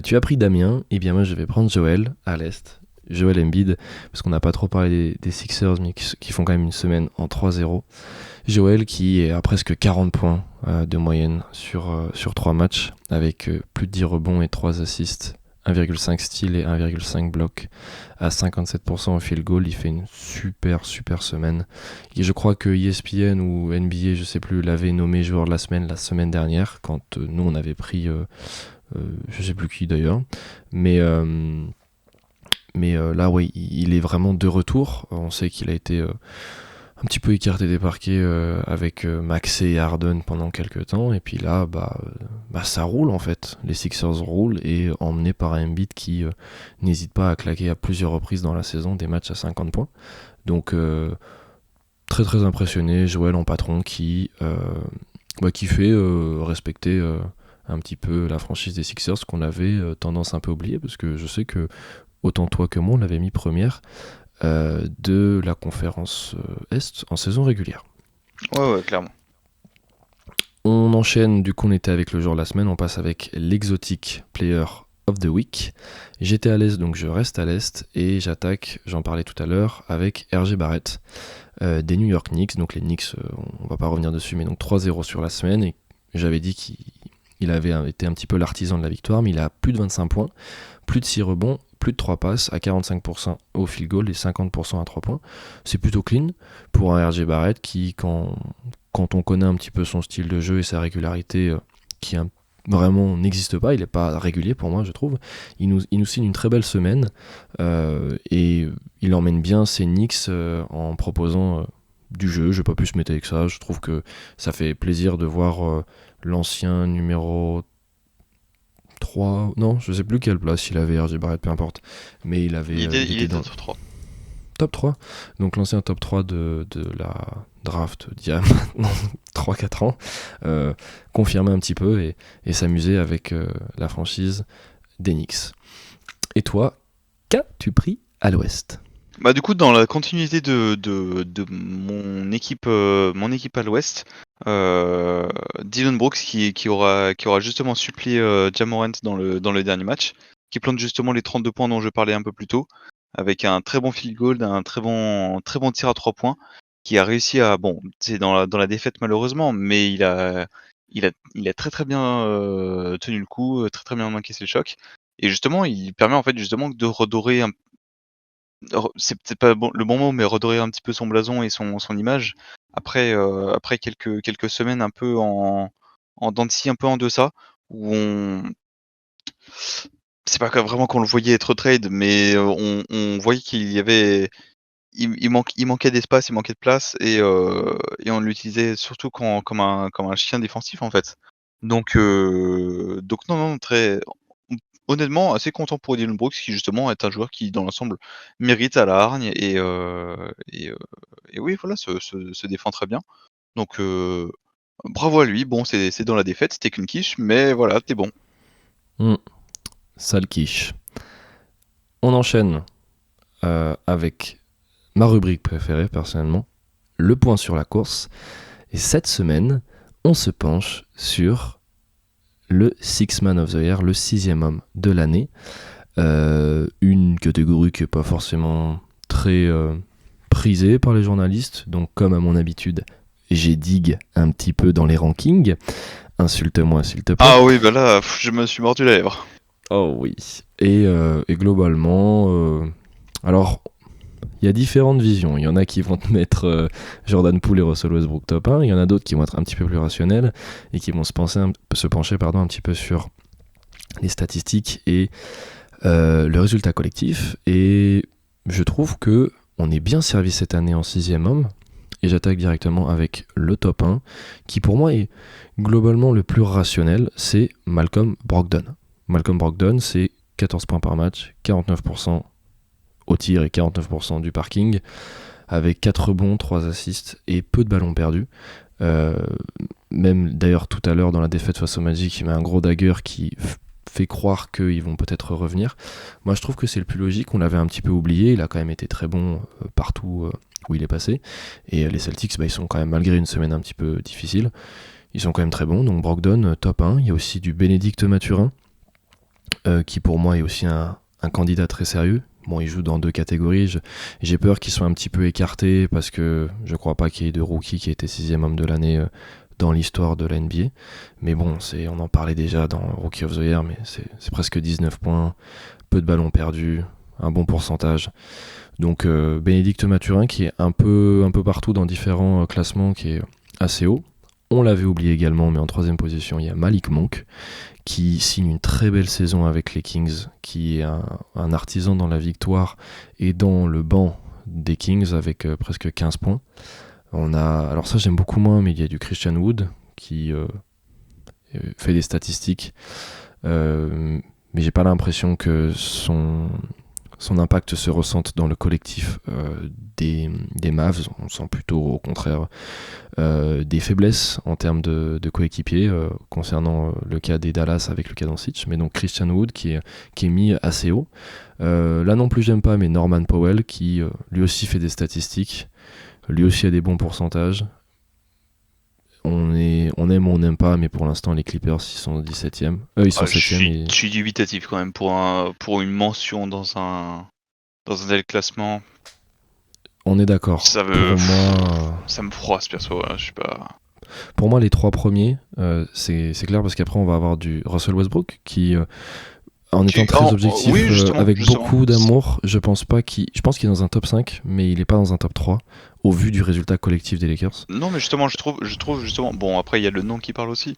Tu as pris Damien, et bien moi je vais prendre Joel à l'Est. Joel Embiid, parce qu'on n'a pas trop parlé des Sixers, mais qui font quand même une semaine en 3-0. Joel qui est à presque 40 points de moyenne sur 3 matchs, avec plus de 10 rebonds et 3 assists, 1,5 steals et 1,5 blocs à 57% au field goal. Il fait une super semaine. Et je crois que ESPN ou NBA, je sais plus, l'avait nommé joueur de la semaine dernière, quand nous on avait pris je sais plus qui d'ailleurs. Mais Mais là, oui, il est vraiment de retour. On sait qu'il a été un petit peu écarté des parquets avec Maxey et Harden pendant quelques temps. Et puis là, ça roule en fait. Les Sixers roulent et emmenés par un Embiid qui n'hésite pas à claquer à plusieurs reprises dans la saison des matchs à 50 points. Donc très très impressionné. Joël en patron qui fait respecter un petit peu la franchise des Sixers qu'on avait tendance un peu à oublier, parce que je sais que autant toi que moi on l'avait mis première de la conférence Est en saison régulière. Ouais, clairement. On enchaîne, du coup on était avec le joueur de la semaine, on passe avec l'exotic player of the week. J'étais à l'Est, donc je reste à l'Est, et j'attaque, j'en parlais tout à l'heure, avec RJ Barrett des New York Knicks. Donc les Knicks, on va pas revenir dessus, mais donc 3-0 sur la semaine, et j'avais dit qu'il avait été un petit peu l'artisan de la victoire, mais il a plus de 25 points, plus de 6 rebonds, plus de 3 passes, à 45% au field goal et 50% à 3 points. C'est plutôt clean pour un RJ Barrett qui, quand on connaît un petit peu son style de jeu et sa régularité qui vraiment n'existe pas, il n'est pas régulier pour moi je trouve, il nous signe une très belle semaine et il emmène bien ses Knicks en proposant du jeu. Je vais pas plus mettre avec ça, je trouve que ça fait plaisir de voir l'ancien numéro 3, non je sais plus quelle place il avait RJ Barrett, peu importe, mais il était dans top 3. Top 3, donc l'ancien top 3 de la draft d'il y a 3-4 ans, confirmer un petit peu et s'amuser avec la franchise des Knicks. Et toi, qu'as-tu pris à l'Ouest ? Bah du coup, dans la continuité de mon équipe à l'Ouest, Dylan Brooks qui aura justement suppléé Ja Morant dans le dernier match, qui plante justement les 32 points dont je parlais un peu plus tôt, avec un très bon field goal, un très bon tir à 3 points, qui a réussi à, bon, c'est dans la défaite malheureusement, mais il a très très bien tenu le coup, très très bien encaissé le choc, et justement il permet en fait justement de redorer c'est peut-être pas le bon mot, mais redorer un petit peu son blason et son image après quelques semaines un peu en dents de scie, un peu en deçà, où c'est pas vraiment qu'on le voyait être trade, mais on voyait qu'il y avait il manquait d'espace, il manquait de place, et on l'utilisait surtout comme un chien défensif en fait. Donc non, très honnêtement assez content pour Dylan Brooks, qui justement est un joueur qui dans l'ensemble mérite à la hargne, et oui voilà, se défend très bien. Donc bravo à lui. Bon, c'est dans la défaite, c'était qu'une quiche, mais voilà, t'es bon. Sale quiche. On enchaîne avec ma rubrique préférée personnellement, le point sur la course. Et cette semaine, on se penche sur le Six Man of the Year, le 6e homme de l'année. Une catégorie qui n'est pas forcément très prisée par les journalistes. Donc comme à mon habitude, j'ai digue un petit peu dans les rankings. Insulte-moi s'il te plaît. Ah oui, bah là, je me suis mordu la lèvre. Oh oui. Et globalement, alors, il y a différentes visions. Il y en a qui vont te mettre Jordan Poole et Russell Westbrook top 1. Il y en a d'autres qui vont être un petit peu plus rationnels et qui vont se pencher un petit peu sur les statistiques et le résultat collectif. Et je trouve que on est bien servi cette année en 6e homme. Et j'attaque directement avec le top 1, qui pour moi est globalement le plus rationnel, c'est Malcolm Brogdon. Malcolm Brogdon, c'est 14 points par match, 49% au tir et 49% du parking, avec 4 rebonds, 3 assists et peu de ballons perdus. Même d'ailleurs tout à l'heure dans la défaite face au Magic, il met un gros dagger qui fait croire qu'ils vont peut-être revenir. Moi je trouve que c'est le plus logique, on l'avait un petit peu oublié, il a quand même été très bon partout où il est passé, et les Celtics ils sont quand même, malgré une semaine un petit peu difficile, ils sont quand même très bons. Donc Brogdon top 1, il y a aussi du Bénédicte Mathurin qui pour moi est aussi un candidat très sérieux. Bon, il joue dans 2 catégories, j'ai peur qu'ils soient un petit peu écartés parce que je crois pas qu'il y ait de rookie qui ait été 6e homme de l'année dans l'histoire de la NBA, mais bon, on en parlait déjà dans Rookie of the Year, mais c'est presque 19 points, peu de ballons perdus, un bon pourcentage. Donc Bénédicte Mathurin qui est un peu partout dans différents classements, qui est assez haut. On l'avait oublié également, mais en 3e position, il y a Malik Monk, qui signe une très belle saison avec les Kings, qui est un artisan dans la victoire et dans le banc des Kings avec presque 15 points. Alors ça j'aime beaucoup moins, mais il y a du Christian Wood qui fait des statistiques, mais j'ai pas l'impression que son impact se ressente dans le collectif des Mavs. On sent plutôt au contraire des faiblesses en termes de coéquipiers concernant le cas des Dallas avec Luka Doncic, mais donc Christian Wood qui est mis assez haut. Là non plus j'aime pas, mais Norman Powell qui lui aussi fait des statistiques, lui aussi a des bons pourcentages. On aime ou on n'aime pas, mais pour l'instant les Clippers ils sont 17e. Ils sont 7e. Je suis dubitatif quand même pour une mention dans un tel classement. On est d'accord. Ça me froisse perso, je sais pas. Pour moi les 3 premiers, c'est clair parce qu'après on va avoir du Russell Westbrook qui en étant très objectif, avec beaucoup d'amour, je pense qu'il est dans un top 5, mais il est pas dans un top 3 au vu du résultat collectif des Lakers. Non, mais justement, je trouve justement, bon après il y a le nom qui parle aussi,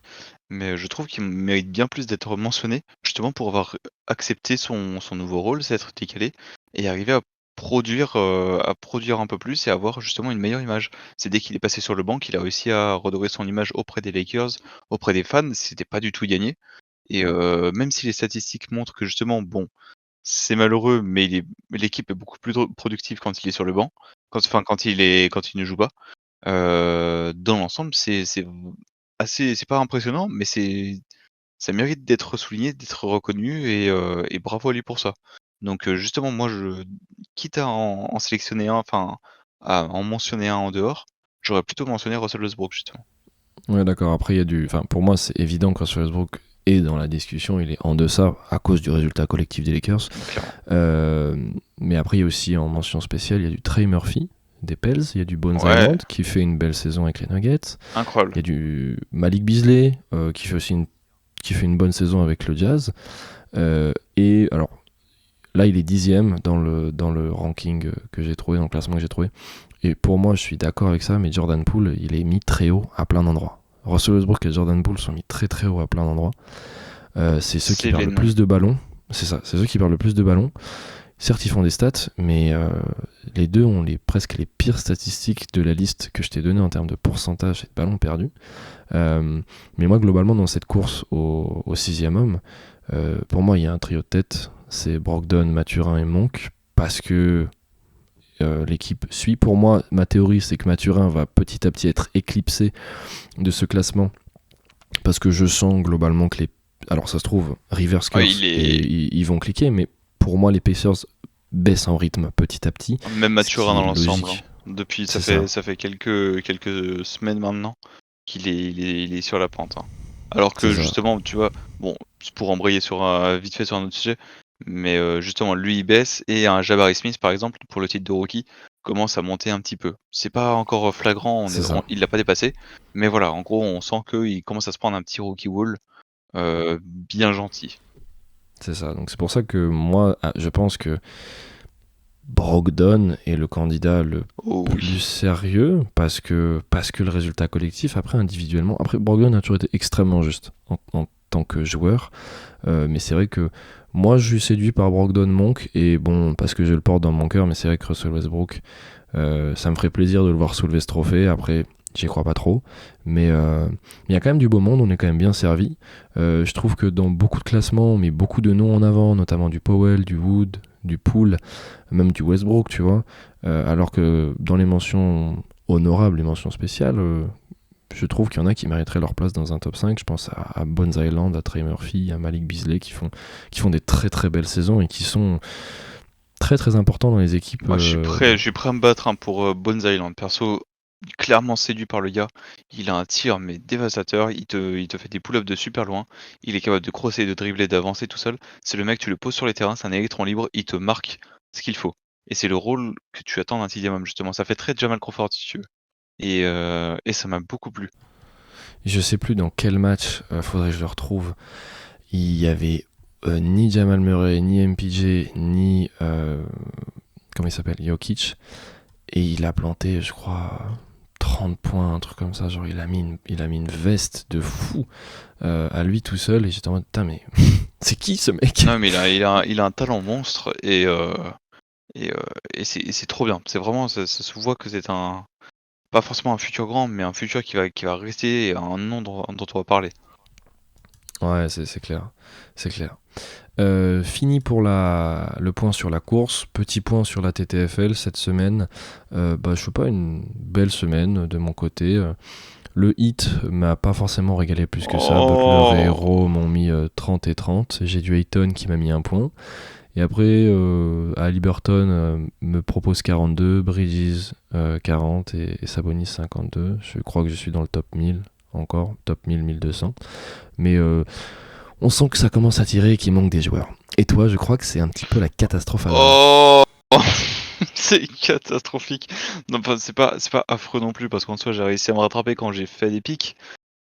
mais je trouve qu'il mérite bien plus d'être mentionné, justement pour avoir accepté son nouveau rôle, c'est être décalé, et arriver à produire un peu plus et avoir justement une meilleure image. C'est dès qu'il est passé sur le banc qu'il a réussi à redorer son image auprès des Lakers, auprès des fans, c'était pas du tout gagné. Et même si les statistiques montrent que justement, bon, c'est malheureux, mais l'équipe est beaucoup plus productive quand il est sur le banc, quand il ne joue pas. Dans l'ensemble, c'est pas impressionnant, mais ça mérite d'être souligné, d'être reconnu, et bravo à lui pour ça. Donc justement, moi, quitte à en sélectionner un, enfin, à en mentionner un en dehors, j'aurais plutôt mentionné Russell Westbrook justement. Ouais, d'accord. Après, pour moi, c'est évident que Russell Westbrook est dans la discussion, il est en deçà à cause du résultat collectif des Lakers. Mais après, il y a aussi en mention spéciale, il y a du Trey Murphy des Pels, il y a du Bones Hyland qui fait une belle saison avec les Nuggets. Incroyable. Il y a du Malik Beasley qui fait une bonne saison avec le Jazz. Et alors, là, il est 10e dans le ranking que j'ai trouvé, dans le classement que j'ai trouvé. Et pour moi, je suis d'accord avec ça, mais Jordan Poole, il est mis très haut à plein d'endroits. Russell Westbrook et Jordan Poole sont mis très très haut à plein d'endroits. C'est ceux qui perdent le plus de ballons. C'est ça, c'est ceux qui perdent le plus de ballons. Certes, ils font des stats, mais les deux ont presque les pires statistiques de la liste que je t'ai donnée en termes de pourcentage et de ballons perdus. Mais moi, globalement, dans cette course au 6e homme, pour moi, il y a un trio de tête. C'est Brogdon, Mathurin et Monk, parce que l'équipe suit. Pour moi, ma théorie, c'est que Mathurin va petit à petit être éclipsé de ce classement, parce que je sens globalement que alors ça se trouve, Rivers curse, ils vont cliquer, mais pour moi, les Pacers baissent en rythme petit à petit. Même Mathurin dans l'ensemble. Depuis, ça fait quelques semaines maintenant qu'il est sur la pente. Alors que justement, tu vois, bon, pour embrayer vite fait sur un autre sujet, mais justement, lui il baisse, et un Jabari Smith par exemple, pour le titre de rookie, commence à monter un petit peu. C'est pas encore flagrant, il l'a pas dépassé, mais voilà, en gros, on sent qu'il commence à se prendre un petit rookie wall bien gentil. C'est ça, donc c'est pour ça que moi, je pense que Brogdon est le candidat le plus sérieux, parce que le résultat collectif, après individuellement, Brogdon a toujours été extrêmement juste en tant que joueur, mais c'est vrai que moi je suis séduit par Brogdon, Monk, et bon, parce que je le porte dans mon cœur, mais c'est vrai que Russell Westbrook, ça me ferait plaisir de le voir soulever ce trophée. Après, j'y crois pas trop, mais il y a quand même du beau monde, on est quand même bien servi. Je trouve que dans beaucoup de classements, on met beaucoup de noms en avant, notamment du Powell, du Wood, du Poole, même du Westbrook, tu vois, alors que dans les mentions honorables, les mentions spéciales, je trouve qu'il y en a qui mériteraient leur place dans un top 5. Je pense à Bones Hyland, à Trey Murphy, à Malik Beasley, qui font des très très belles saisons et qui sont très très importants dans les équipes. Moi, je suis prêt à me battre pour Bones Hyland. Perso, clairement séduit par le gars. Il a un tir mais dévastateur. Il te fait des pull-ups de super loin. Il est capable de crosser, de dribbler, d'avancer tout seul. C'est le mec, tu le poses sur les terrains, c'est un électron libre. Il te marque ce qu'il faut. Et c'est le rôle que tu attends d'un sixième homme, justement. Ça fait très Jamal Crawford, si tu veux. Et ça m'a beaucoup plu. Je sais plus dans quel match, faudrait que je le retrouve. Il y avait ni Jamal Murray, ni MPJ, ni comment il s'appelle, Jokic, et il a planté, je crois, 30 points, un truc comme ça. Genre, il a mis une veste de fou à lui tout seul. Et j'étais en mode, putain, mais c'est qui ce mec? Non, mais il a un talent monstre et c'est trop bien. C'est vraiment, ça se voit que c'est pas forcément un futur grand, mais un futur qui va rester et un nom dont on va parler. Ouais, c'est clair. C'est clair. Fini pour le point sur la course. Petit point sur la TTFL cette semaine. Je sais pas, une belle semaine de mon côté. Le hit m'a pas forcément régalé plus que ça. Oh. Butler et Hero m'ont mis 30 et 30. J'ai du Ayton qui m'a mis 1 point. Et après, Haliburton me propose 42, Bridges 40 et Sabonis 52. Je crois que je suis dans le top 1000 encore, top 1000, 1200. Mais on sent que ça commence à tirer et qu'il manque des joueurs. Et toi, je crois que c'est un petit peu la catastrophe à Oh. C'est catastrophique. Non, c'est pas affreux non plus parce qu'en soi j'ai réussi à me rattraper quand j'ai fait des pics.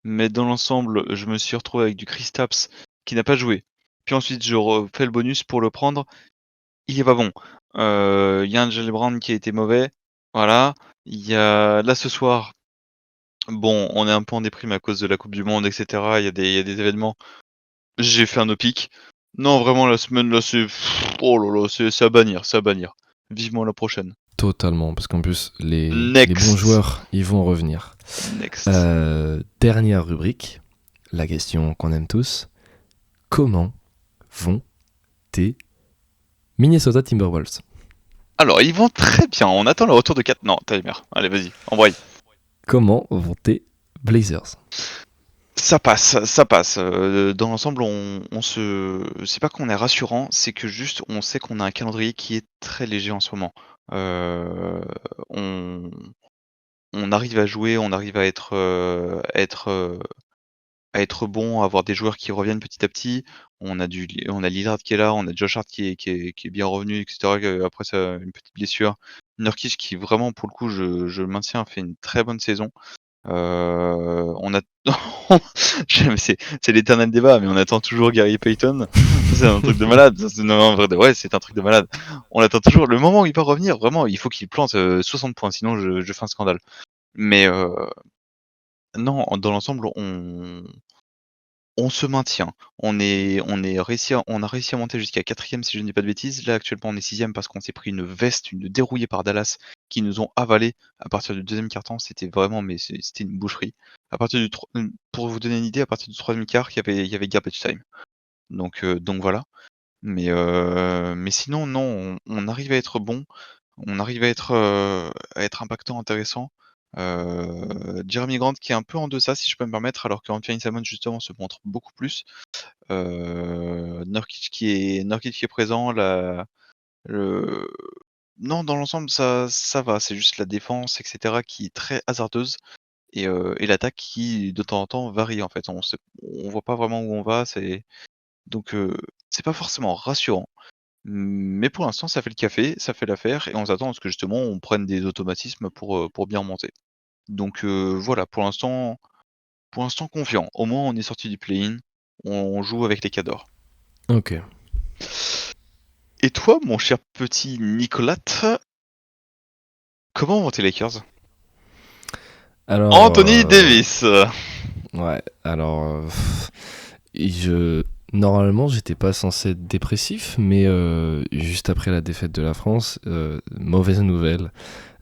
Mais dans l'ensemble, je me suis retrouvé avec du Kristaps qui n'a pas joué. Puis ensuite, je refais le bonus pour le prendre. Il est pas bon. Il y a un Jalen Brown qui a été mauvais. Voilà. Il y a là ce soir. Bon, on est un peu en déprime à cause de la Coupe du Monde, etc. Il y a des événements. J'ai fait un no-pick. Non, vraiment, la semaine là, c'est. Oh là là, c'est à bannir, c'est à bannir. Vivement la prochaine. Totalement, parce qu'en plus, les Next. bons joueurs, ils vont revenir. Next. Dernière rubrique, la question qu'on aime tous. Comment vont tes Minnesota Timberwolves? Alors, ils vont très bien. On attend le retour de 4. Non, t'as les mères. Allez, vas-y, embraye. Comment vont tes Blazers? Ça passe. Dans l'ensemble, c'est pas qu'on est rassurant, c'est que juste on sait qu'on a un calendrier qui est très léger en ce moment. On arrive à jouer, on arrive à être bon, à avoir des joueurs qui reviennent petit à petit. On a Lillard qui est là, on a Josh Hart qui est bien revenu, etc. Après une petite blessure. Nurkic qui vraiment pour le coup je le maintiens, fait une très bonne saison. On a c'est l'éternel débat, mais on attend toujours Gary Payton. C'est un truc de malade. Non, en vrai, ouais, c'est un truc de malade. On attend toujours le moment où il va revenir. Vraiment, il faut qu'il plante 60 points, sinon je fais un scandale. Mais non, dans l'ensemble, on se maintient. On a réussi à monter jusqu'à 4ème si je ne dis pas de bêtises. Là actuellement on est 6ème parce qu'on s'est pris une dérouillée par Dallas qui nous ont avalé à partir du 2e quart-temps. C'était vraiment, mais c'était une boucherie. Pour vous donner une idée, à partir du 3e quart, il y avait garbage time. Donc voilà. Mais sinon non, on arrive à être bon. On arrive à être impactant, intéressant. Jeremy Grant qui est un peu en deçà si je peux me permettre, alors qu'Anthony Simons justement se montre beaucoup plus. Nurkic qui est présent, non, dans l'ensemble ça va, c'est juste la défense, etc. qui est très hasardeuse et l'attaque qui de temps en temps varie en fait. On voit pas vraiment où on va, donc c'est pas forcément rassurant. Mais pour l'instant, ça fait le café, ça fait l'affaire, et on s'attend à ce que justement on prenne des automatismes pour bien remonter. Donc voilà, pour l'instant confiant. Au moins on est sorti du play-in, on joue avec les cadors. Ok. Et toi, mon cher petit Nicolas, comment vont tes Lakers? Alors, Anthony Davis. Ouais, alors normalement j'étais pas censé être dépressif, mais juste après la défaite de la France, mauvaise nouvelle,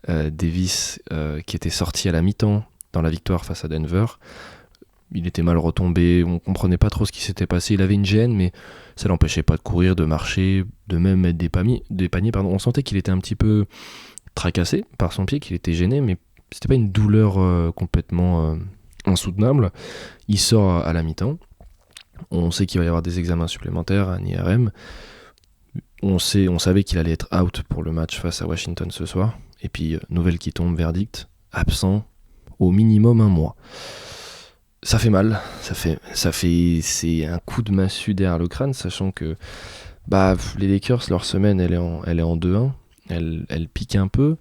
Davis qui était sorti à la mi-temps dans la victoire face à Denver, il était mal retombé, on comprenait pas trop ce qui s'était passé, il avait une gêne mais ça l'empêchait pas de courir, de marcher, de même mettre des paniers, pardon. On sentait qu'il était un petit peu tracassé par son pied, qu'il était gêné, mais c'était pas une douleur complètement insoutenable. Il sort à la mi-temps. On sait qu'il va y avoir des examens supplémentaires, un IRM. On savait qu'il allait être out pour le match face à Washington ce soir. Et puis, nouvelle qui tombe, verdict, absent au minimum 1 mois. Ça fait mal. C'est un coup de massue derrière le crâne, sachant que les Lakers, leur semaine, elle est en 2-1. Elle pique un peu.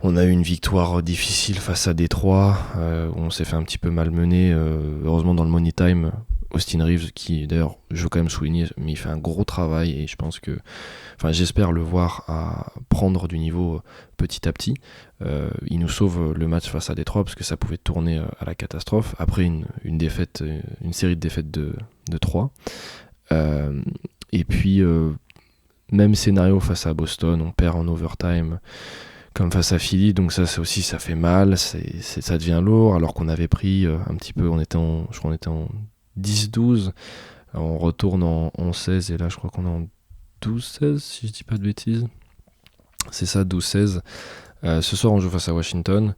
On a eu une victoire difficile face à Détroit, où on s'est fait un petit peu malmener. Heureusement, dans le Money Time, Austin Reeves, qui d'ailleurs, je veux quand même souligner, mais il fait un gros travail et je pense que, j'espère le voir à prendre du niveau petit à petit. Il nous sauve le match face à Détroit parce que ça pouvait tourner à la catastrophe après une défaite, une série de défaites de 3. Et puis même scénario face à Boston, on perd en overtime comme face à Philly, donc ça fait mal, ça devient lourd, alors qu'on avait pris un petit peu, je crois qu'on était en 10-12, on retourne en 11-16 et là je crois qu'on est en 12-16 si je dis pas de bêtises, c'est ça, 12-16. Ce soir on joue face à Washington,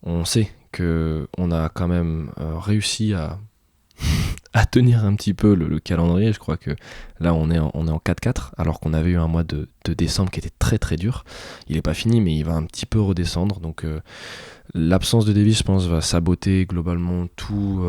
on sait qu'on a quand même réussi à tenir un petit peu le calendrier. Je crois que là on est en 4-4 alors qu'on avait eu un mois de décembre qui était très très dur. Il n'est pas fini mais il va un petit peu redescendre, donc l'absence de Davis je pense va saboter globalement tout,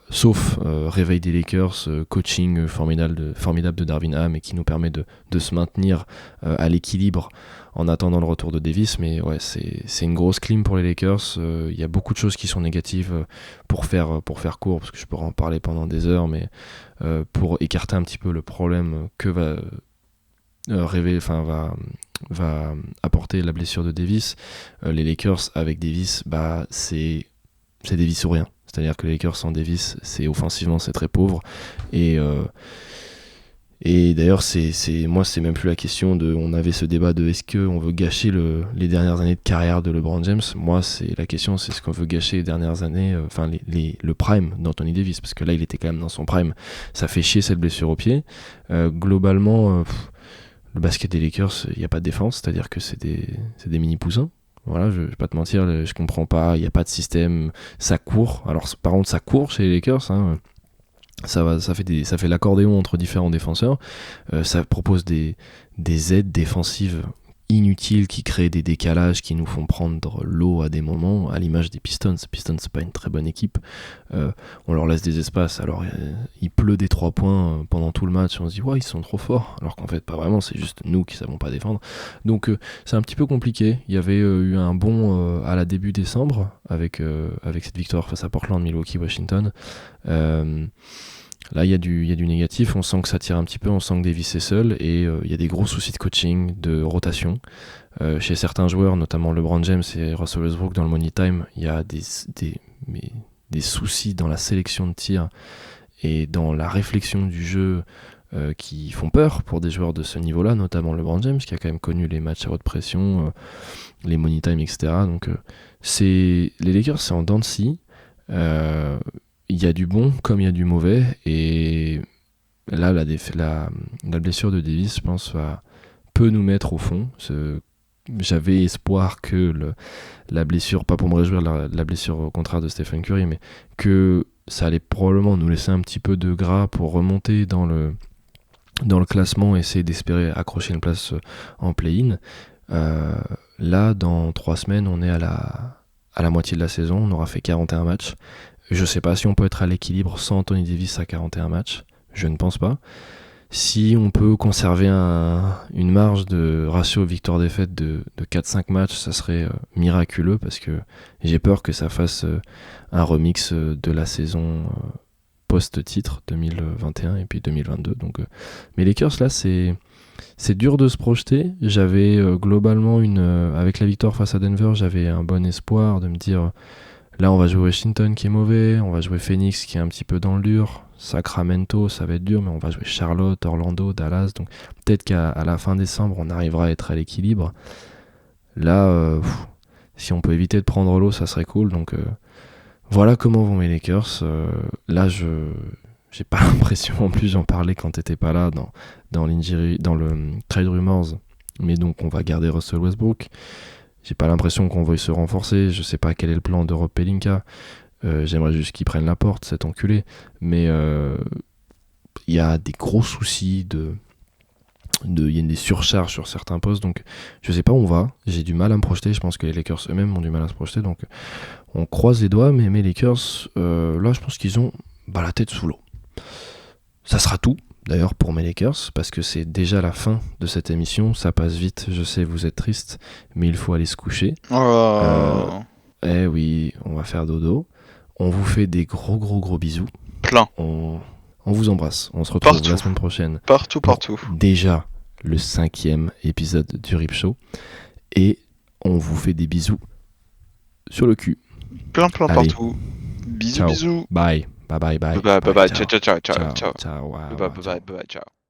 sauf réveil des Lakers, coaching formidable de Darvin Ham et qui nous permet de se maintenir à l'équilibre en attendant le retour de Davis. Mais ouais, c'est une grosse clim pour les Lakers. Il y a beaucoup de choses qui sont négatives pour faire court, parce que je pourrais en parler pendant des heures, mais pour écarter un petit peu le problème que va apporter la blessure de Davis, les Lakers avec Davis, c'est Davis ou rien. C'est-à-dire que les Lakers sans Davis, offensivement c'est très pauvre, et d'ailleurs, moi, c'est même plus la question on avait ce débat de est-ce qu'on veut gâcher les dernières années de carrière de LeBron James. Moi, la question, c'est ce qu'on veut gâcher les dernières années, le prime d'Anthony Davis, parce que là, il était quand même dans son prime. Ça fait chier cette blessure au pied. Globalement, le basket des Lakers, il n'y a pas de défense, c'est-à-dire que c'est des mini-poussins. Voilà, je vais pas te mentir, je comprends pas, il n'y a pas de système, ça court. Alors, par contre, ça court chez les Lakers, hein. Ça fait l'accordéon entre différents défenseurs. Ça propose des aides défensives inutiles qui créent des décalages qui nous font prendre l'eau à des moments, à l'image des Pistons. Les Pistons, c'est pas une très bonne équipe. On leur laisse des espaces, alors il pleut des 3 points pendant tout le match, on se dit ouais, ils sont trop forts, alors qu'en fait pas vraiment, c'est juste nous qui savons pas défendre. Donc c'est un petit peu compliqué. Il y avait eu un bond à la début décembre avec cette victoire face à Portland, Milwaukee, Washington. Là il y a du négatif, on sent que ça tire un petit peu, on sent que Davis est seul, et il y a des gros soucis de coaching, de rotation chez certains joueurs, notamment LeBron James et Russell Westbrook. Dans le Money Time, il y a des soucis dans la sélection de tirs et dans la réflexion du jeu qui font peur pour des joueurs de ce niveau-là, notamment LeBron James qui a quand même connu les matchs à haute pression, les Money Time, etc. Donc les Lakers, c'est en dents de scie. Il y a du bon comme il y a du mauvais, et là la blessure de Davis, je pense, peut nous mettre au fond. J'avais espoir que la blessure, pas pour me réjouir la blessure au contraire de Stephen Curry, mais que ça allait probablement nous laisser un petit peu de gras pour remonter dans le classement, essayer d'espérer accrocher une place en play-in. Là, dans 3 semaines, on est à la moitié de la saison, on aura fait 41 matchs. Je sais pas si on peut être à l'équilibre sans Anthony Davis à 41 matchs, je ne pense pas. Si on peut conserver une marge de ratio victoire-défaite de 4-5 matchs, ça serait miraculeux, parce que j'ai peur que ça fasse un remix de la saison post-titre 2021 et puis 2022. Donc, mais les Lakers, là, c'est dur de se projeter. J'avais globalement avec la victoire face à Denver, j'avais un bon espoir de me dire là on va jouer Washington qui est mauvais, on va jouer Phoenix qui est un petit peu dans le dur, Sacramento ça va être dur, mais on va jouer Charlotte, Orlando, Dallas, donc peut-être qu'à la fin décembre on arrivera à être à l'équilibre. Là si on peut éviter de prendre l'eau, ça serait cool. Donc voilà comment vont mes Lakers. Là j'ai pas l'impression, en plus j'en parlais quand t'étais pas là dans le trade rumors, mais donc on va garder Russell Westbrook. J'ai pas l'impression qu'on veuille se renforcer. Je sais pas quel est le plan de Rob Pelinka. J'aimerais juste qu'il prenne la porte, cet enculé. Mais il y a des gros soucis il y a des surcharges sur certains postes. Donc je sais pas où on va. J'ai du mal à me projeter. Je pense que les Lakers eux-mêmes ont du mal à se projeter. Donc on croise les doigts. Mais mes Lakers, là je pense qu'ils ont la tête sous l'eau. Ça sera tout. D'ailleurs pour mes Lakers, parce que c'est déjà la fin de cette émission, ça passe vite, je sais vous êtes triste, mais il faut aller se coucher. Oui, on va faire dodo. On vous fait des gros bisous. Plein. On vous embrasse. On se retrouve Partout. la semaine prochaine. Partout, pour partout. Déjà le 5e épisode du Rip Show. Et on vous fait des bisous sur le cul. Plein Allez. partout. Bisous, Ciao. bisous. Bye. Bye. Bye bye. Ciao. Ciao. Ciao. Bye bye. Ciao.